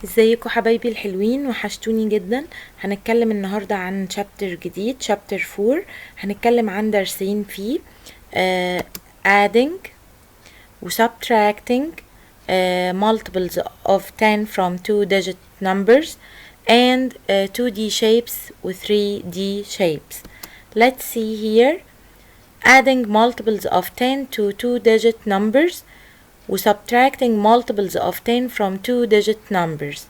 ازيكم حبايبي الحلوين، وحشتوني جدا. هنتكلم النهاردة عن شابتر جديد، شابتر 4. هنتكلم عن درسين فيه adding و subtracting multiples of 10 from 2-digit numbers and 2D shapes و 3D shapes. Let's see here. Adding multiples of 10 to 2-digit numbers و subtracting multiples of 10 from 2-digit numbers.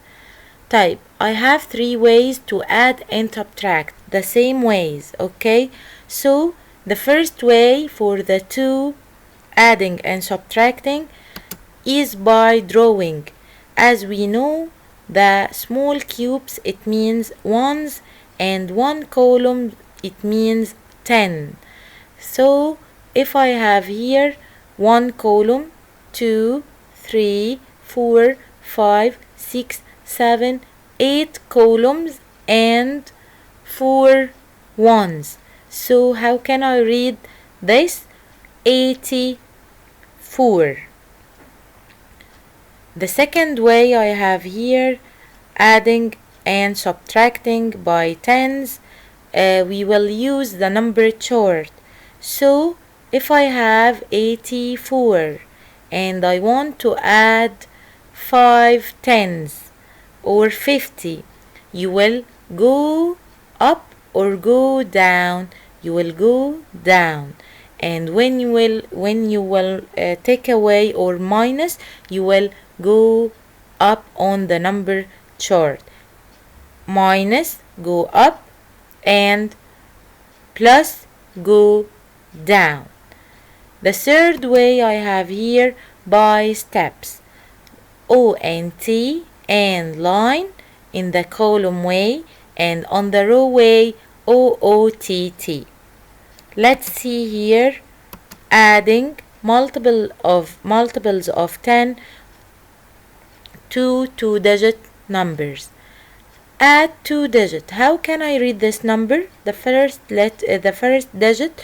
طيب, I have 3 ways to add and subtract, the same ways, okay? So, the first way for the two adding and subtracting is by drawing. As we know, the small cubes, it means ones, and one column, it means 10. So, if I have here one column, 2, 3, 4, 5, 6, 7, 8 columns and 4 ones. So how can I read this? 84. The second way I have here, adding and subtracting by tens, we will use the number chart. So if I have 84 and I want to add 5 tens or 50, you will go up or go down. You will go down, and when you will take away or minus, you will go up on the number chart. Minus, go up, and plus, go down. The third way I have here, by steps. O and T and line in the column way, and on the row way, OOTT. Let's see here, adding multiples of 10 to 2-digit numbers. Add 2-digit. How can I read this number? The first digit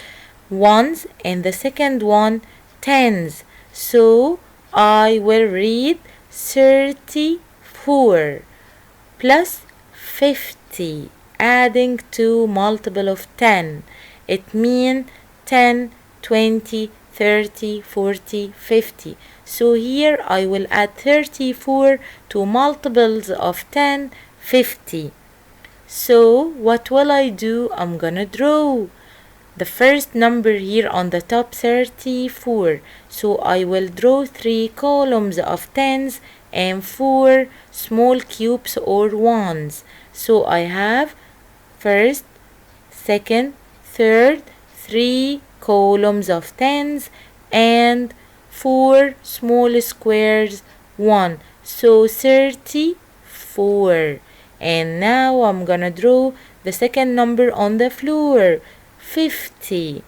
ones and the second one tens. So I will read 34 plus 50, adding to multiple of 10. It means 10, 20, 30, 40, 50. So here I will add 34 to multiples of 10, 50. So what will I do? I'm gonna draw the first number here on the top, 34. So I will draw 3 columns of tens and 4 small cubes or ones. So I have first, second, third, 3 columns of tens and 4 small squares, 1. So 34. And now I'm gonna draw the second number on the floor, 50.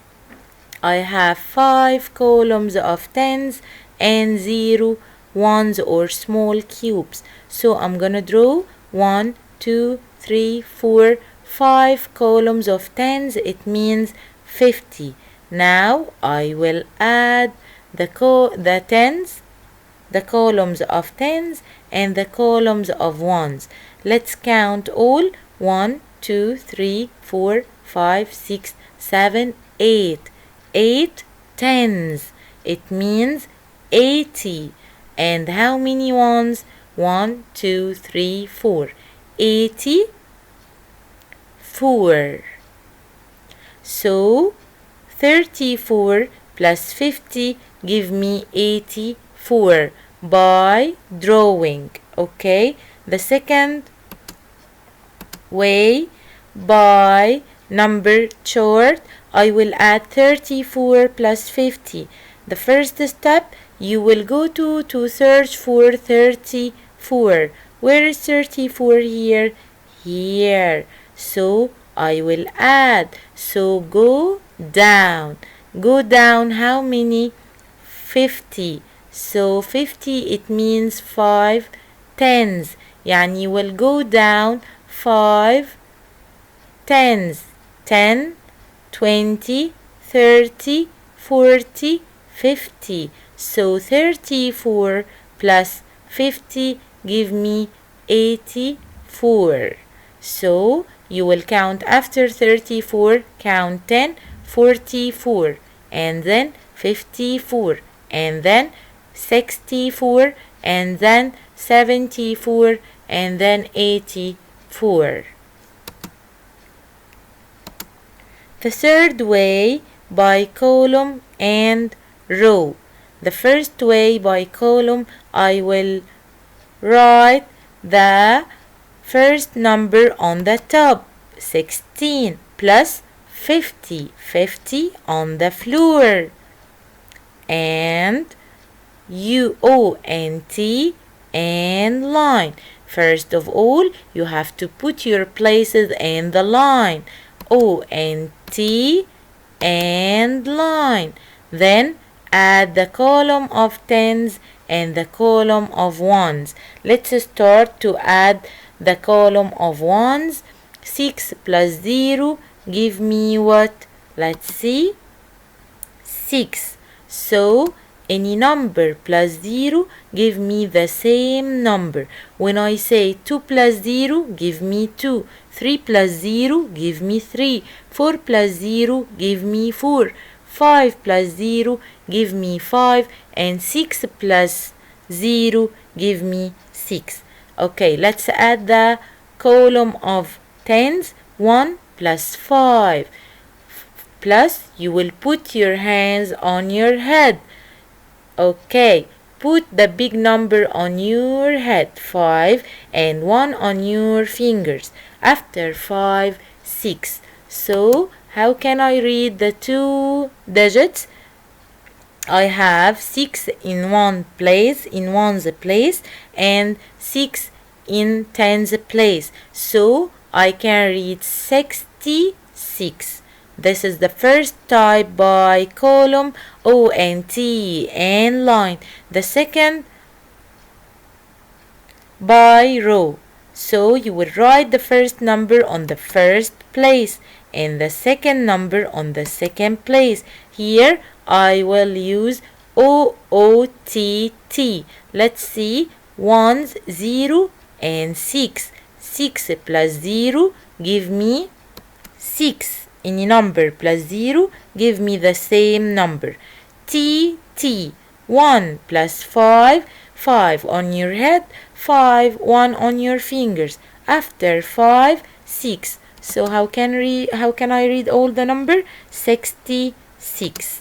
I have 5 columns of tens and 0 ones or small cubes. So I'm gonna draw 1, 2, 3, 4, 5 columns of tens. It means 50. Now I will add the tens, the columns of tens and the columns of ones. Let's count all. 1, 2, 3, 4, 5, 6, 7, 8. 8 tens. It means 80. And how many ones? 1, 2, 3, 4. 84. So 34 plus 50 give me 84 by drawing. Okay, the second way, by number chart, I will add 34 plus 50. The first step, you will go to search for 34. Where is 34 here? Here. So I will add. So go down. Go down how many? 50. So 50, it means 5 tens. يعني you will go down 5 tens. 10, 20, 30, 40, 50. So 34 plus 50 give me 84. So you will count after 34, count 10, 44, and then 54, and then 64, and then 74, and then 84. The third way, by column and row. The first way, by column, I will write the first number on the top, 16 plus 50, 50 on the floor, and U-O and T and line. First of all, you have to put your places in the line, O and T and line. Then add the column of tens and the column of ones. Let's start to add the column of ones. 6 plus 0 give me what? Let's see. 6. So any number plus 0 give me the same number. When I say 2 plus 0 give me 2. 3 plus 0 give me 3. 4 plus 0 give me 4. 5 plus 0 give me 5, and 6 plus 0 give me 6. Okay, let's add the column of tens. 1 plus 5. Plus, you will put your hands on your head. Okay, put the big number on your head, 5, and 1 on your fingers. After 5, 6. So, how can I read the two digits? I have 6 in one's place, and 6 in tens place. So, I can read 66. This is the first type, by column, O and T and line. The second, by row. So you will write the first number on the first place and the second number on the second place. Here I will use OOTT. Let's see. 1, 0 and 6. 6 plus 0 give me 6. Any number plus 0 give me the same number. TT. 1 plus 5. 5 on your head. 5, 1 on your fingers. After 5, 6. So how can I read all the number? 66.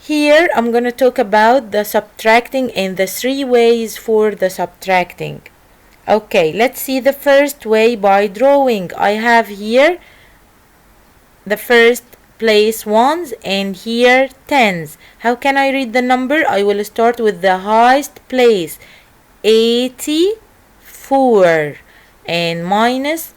Here I'm going to talk about the subtracting and the 3 ways for the subtracting. Okay, let's see the first way, by drawing. I have here the first place ones and here tens. How can I read the number? I will start with the highest place, 84, and minus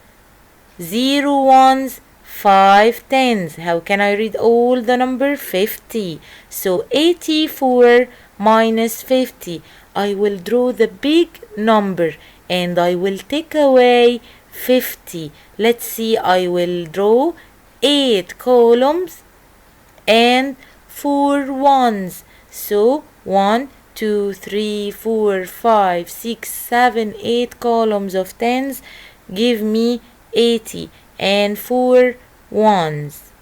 0 ones, 5 tens. How can I read all the number? 50. So 84 minus 50. I will draw the big number and I will take away 50. Let's see, I will draw 8 columns and 4 ones. So 1, 2, 3, 4, 5, 6, 7, 8 columns of tens give me 80 and 4 ones.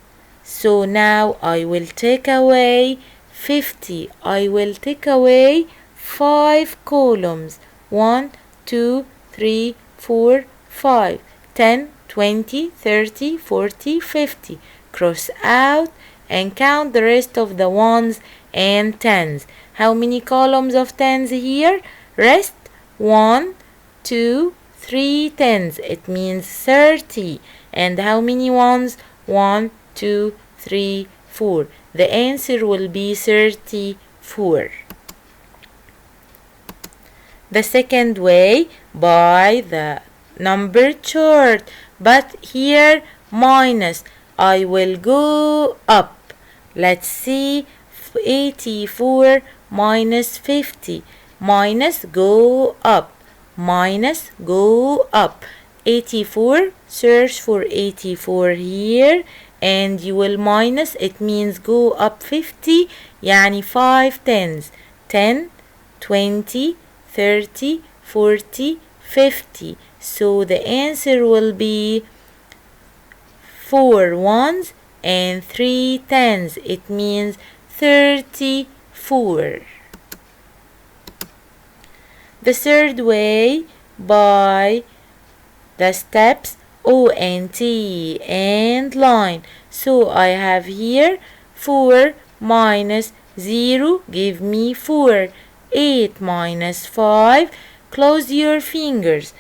So now I will take away 50. I will take away 5 columns. 1, 2, 3, 4, 5, 10, 20, 30, 40, 50. Cross out and count the rest of the ones and tens. How many columns of tens here? Rest 1, 2, 3 tens. It means 30. And how many ones? 1, 2, 3, 4. The answer will be 34. The second way, by the number chart, but here minus. I will go up. Let's see, 84 minus 50. Minus, go up. Minus, go up. 84, search for 84 here, and you will minus. It means go up 50, يعني 5 tens. 10, 20, 30, 40, 50. So the answer will be 4 ones and 3 tens. It means 34. The third way, by the steps O and T and line. So I have here 4 minus 0 give me 4. 8 minus 5, close your fingers.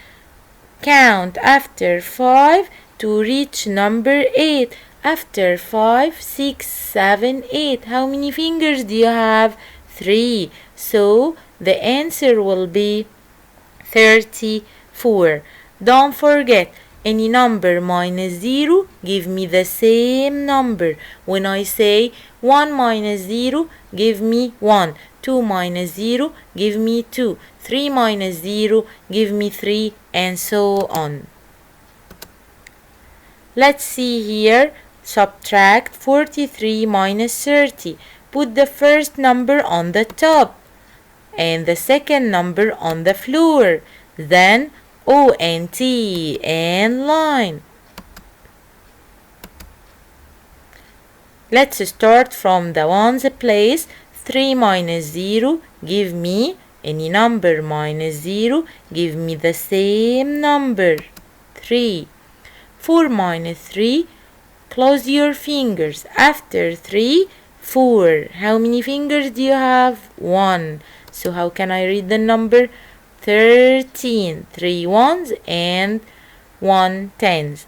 Count after 5 to reach number 8. After 5, 6, 7, 8. How many fingers do you have? 3. So the answer will be 34. Don't forget, any number minus 0 give me the same number. When I say 1 minus 0 give me 1. 2 minus 0 give me 2. 3 minus 0 give me 3, and so on. Let's see here. Subtract 43 minus 30. Put the first number on the top and the second number on the floor. Then O and T and line. Let's start from the ones place. 3 minus 0 give me any number minus 0 give me the same number, 3. 4 minus 3, close your fingers. After 3, 4. How many fingers do you have? 1. So how can I read the number? 13. 3 ones and 1 tens.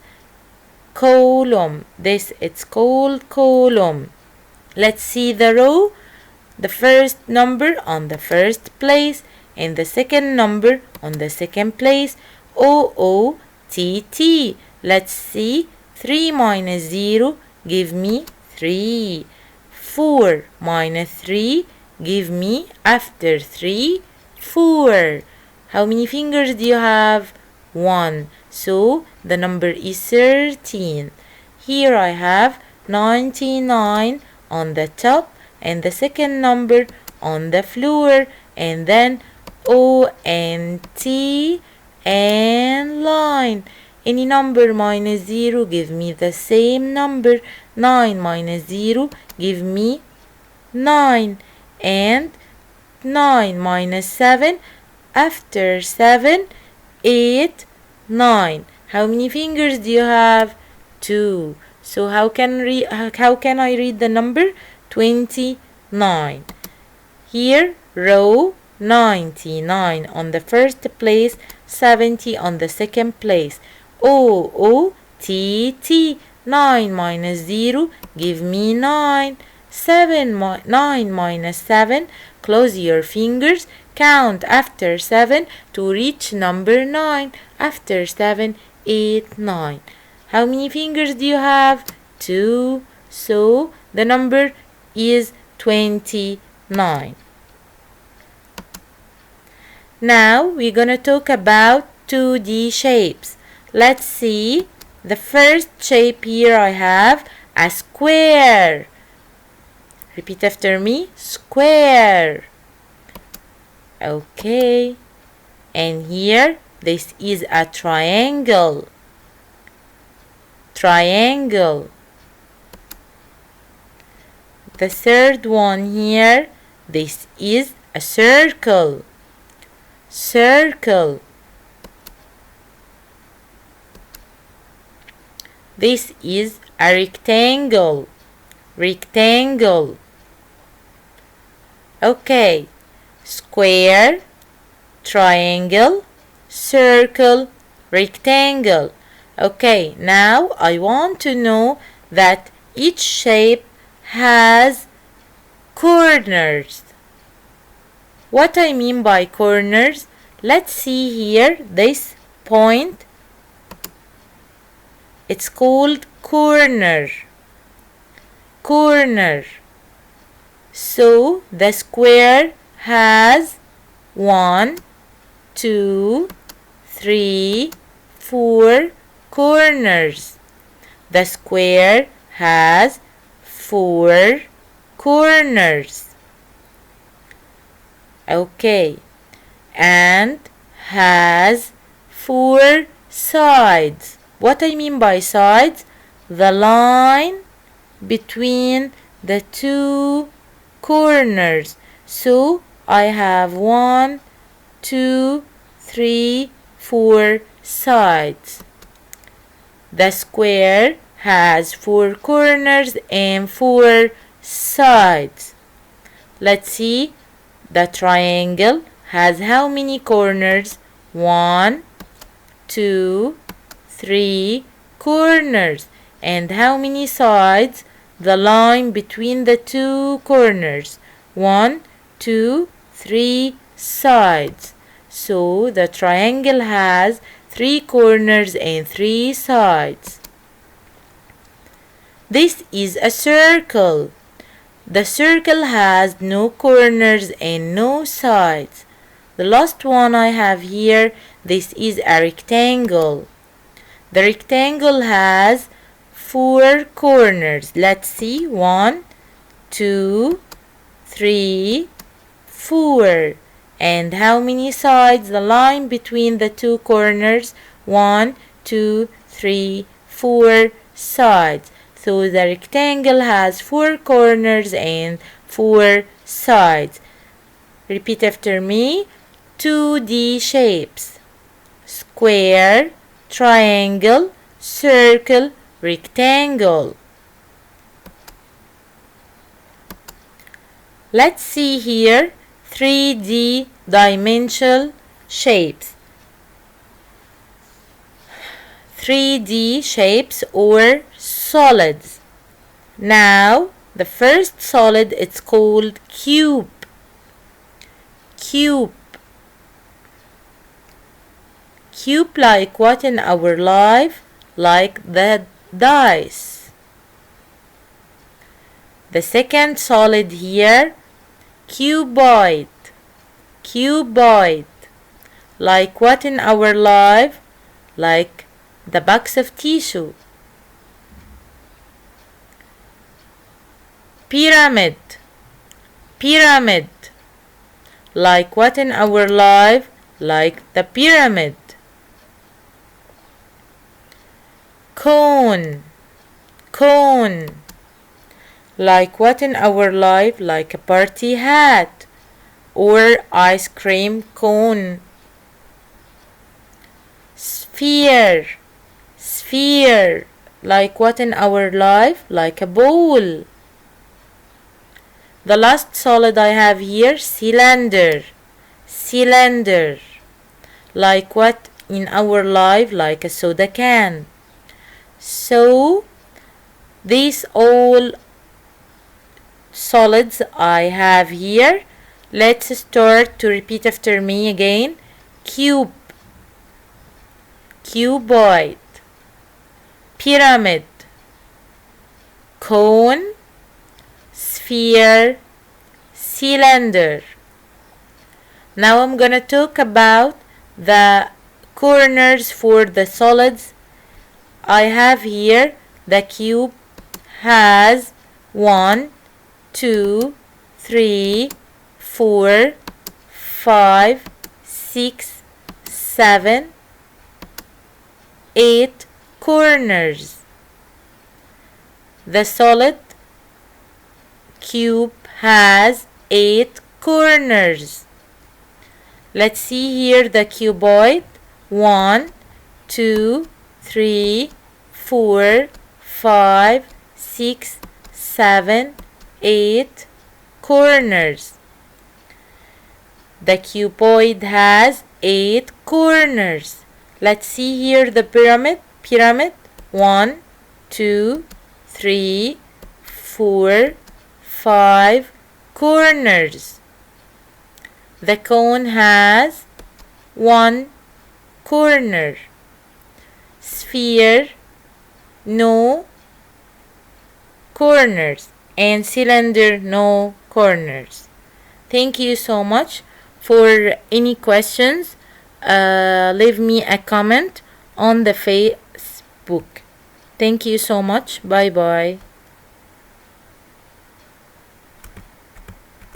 Column. This it's called column. Let's see the row. The first number on the first place and the second number on the second place. O T T. Let's see. 3 minus 0 give me 3. 4 minus 3 give me after 3 4. How many fingers do you have? 1. So the number is 13. Here I have 99 on the top and the second number on the floor, and then O and T and line. Any number minus 0 give me the same number. 9 minus 0 give me 9, and 9 minus 7 after 7 8 9. How many fingers do you have? 2. So how can I read the number? 29. Here row 99 on the first place, 70 on the second place. O T T. 9 minus 0 give me 9. 9 minus 7, close your fingers. Count after 7 to reach number 9. After 7, 8, 9. How many fingers do you have? 2. So the number is 29. Now we're gonna talk about 2D shapes. Let's see. The first shape here I have a square. Repeat after me. Square. Okay. And here this is a triangle. Triangle. The third one here, this is a circle. Circle. This is a rectangle. Rectangle. Okay. Square, triangle, circle, rectangle. Okay, now I want to know that each shape has corners. What I mean by corners, let's see here this point. It's called corner. Corner. So the square has 1, 2, 3, 4 corners. The square has 4 corners. Okay. And has 4 sides. What I mean by sides? The line between the two corners. So I have 1, 2, 3, 4 sides. The square has 4 corners and 4 sides. Let's see. The triangle has how many corners? 1, 2, 3 corners. And how many sides? The line between the two corners. 1, 2, 3 sides. So the triangle has 3 corners and 3 sides. This is a circle. The circle has no corners and no sides. The last one I have here, this is a rectangle. The rectangle has 4 corners. Let's see. 1, 2, 3, 4. And how many sides? The line between the two corners. 1, 2, 3, 4 sides. So the rectangle has 4 corners and 4 sides. Repeat after me. 2D shapes. Square, triangle, circle, rectangle. Let's see here 3D dimensional shapes. 3D shapes or solids. Now the first solid, it's called cube. Cube. Cube like what in our life? Like the dice. The second solid here, cuboid. Cuboid. Like what in our life? Like the box of tissue. Pyramid. Pyramid. Like what in our life? Like the pyramid. Cone. Cone. Like what in our life? Like a party hat or ice cream cone. Sphere. Sphere. Like what in our life? Like a bowl. The last solid I have here, cylinder. Cylinder. Like what in our life? Like a soda can. So these all solids I have here. Let's start to repeat after me again. Cube. Cuboid. Pyramid. Cone. Sphere. Cylinder. Now I'm gonna talk about the corners for the solids. I have here the cube has 1, 2, 3, 4, 5, 6, 7, 8 corners. The solid cube has 8 corners. Let's see here the cuboid. 1, 2, 3, 4, 5, 6, 7, 8 corners. The cuboid has 8 corners. Let's see here the pyramid. Pyramid. 1, 2, 3, 4, 5 corners. The cone has 1 corner. Sphere, no corners, and cylinder, no corners. Thank you so much. For any questions, leave me a comment on the Facebook. Thank you so much. Bye bye.